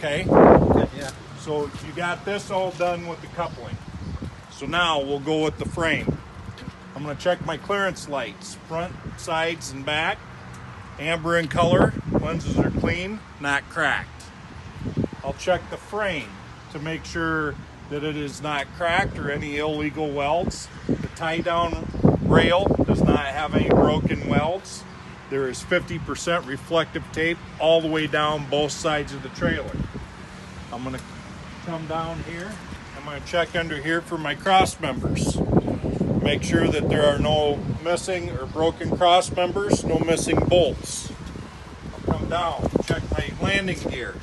okay? Yeah. So you got this all done with the coupling. So now we'll go with the frame. I'm going to check my clearance lights, front, sides, and back. Amber in color, lenses are clean, not cracked. I'll check the frame to make sure that it is not cracked or any illegal welds. The tie-down rail does not have any broken welds. There is 50% reflective tape all the way down both sides of the trailer. I'm going to come down here. I'm going to check under here for my cross members. Make sure that there are no missing or broken cross members, no missing bolts. I'll come down, check my landing gear.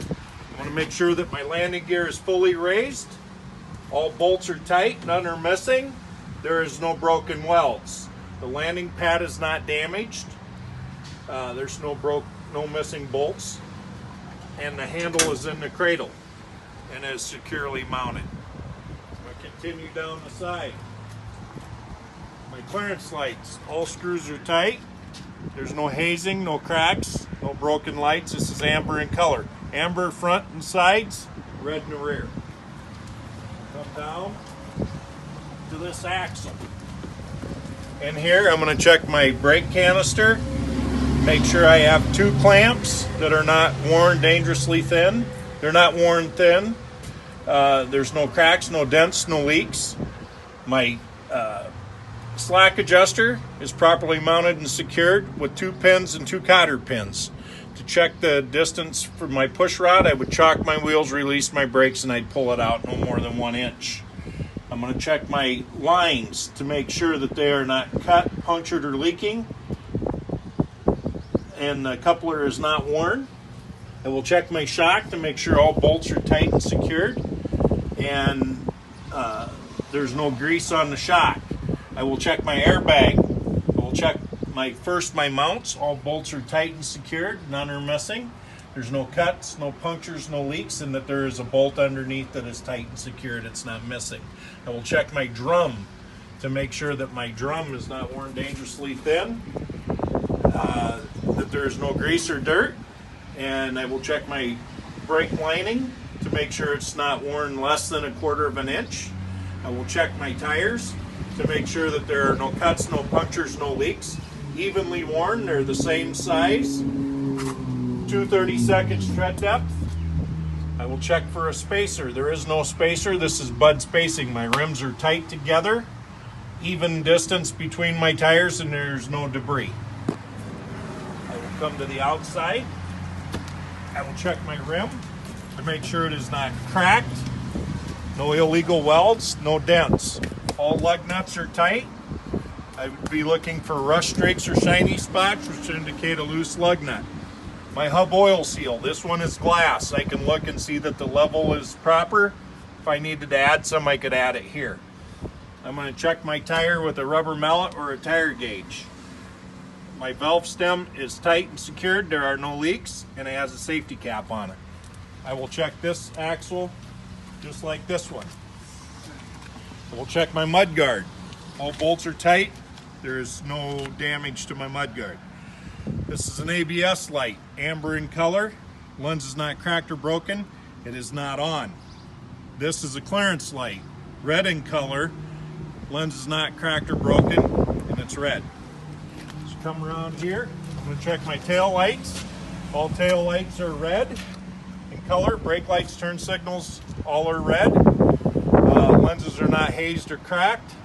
I want to make sure that my landing gear is fully raised. All bolts are tight, none are missing. There is no broken welds. The landing pad is not damaged. There's no missing bolts. And the handle is in the cradle and is securely mounted. I'm going to continue down the side. My clearance lights, all screws are tight. There's no hazing, no cracks, no broken lights. This is amber in color. Amber front and sides, red in the rear. Come down to this axle. In here, I'm going to check my brake canister. Make sure I have 2 clamps that are not worn dangerously thin. They're not worn thin. There's no cracks, no dents, no leaks. My slack adjuster is properly mounted and secured with 2 pins and 2 cotter pins. To check the distance for my push rod, I would chock my wheels, release my brakes, and I'd pull it out no more than 1 inch. I'm going to check my lines to make sure that they are not cut, punctured, or leaking, and the coupler is not worn. I will check my shock to make sure all bolts are tight and secured, and there's no grease on the shock. I will check my airbag. I will check my mounts. All bolts are tight and secured. None are missing. There's no cuts, no punctures, no leaks, and that there is a bolt underneath that is tight and secured. It's not missing. I will check my drum to make sure that my drum is not worn dangerously thin, that there is no grease or dirt, and I will check my brake lining to make sure it's not worn less than 1/4 of an inch. I will check my tires to make sure that there are no cuts, no punctures, no leaks. Evenly worn, they're the same size. 2/32 tread depth. I will check for a spacer. There is no spacer. This is bud spacing. My rims are tight together. Even distance between my tires, and there's no debris. I will come to the outside. I will check my rim to make sure it is not cracked. No illegal welds, no dents. All lug nuts are tight. I would be looking for rust streaks or shiny spots, which indicate a loose lug nut. My hub oil seal, this one is glass. I can look and see that the level is proper. If I needed to add some, I could add it here. I'm going to check my tire with a rubber mallet or a tire gauge. My valve stem is tight and secured. There are no leaks, and it has a safety cap on it. I will check this axle just like this one. I will check my mud guard. All bolts are tight. There's no damage to my mud guard. This is an ABS light, amber in color. Lens is not cracked or broken. It is not on. This is a clearance light, red in color. Lens is not cracked or broken, and it's red. So come around here. I'm going to check my tail lights. All tail lights are red in color. Brake lights, turn signals, all are red. Lenses are not hazed or cracked.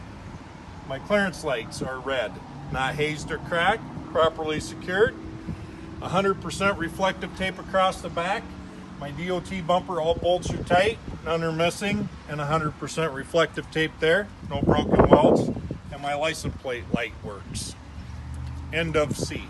My clearance lights are red, not hazed or cracked, properly secured. 100% reflective tape across the back. My DOT bumper, all bolts are tight, none are missing, and 100% reflective tape there, no broken welds, and my license plate light works. End of C.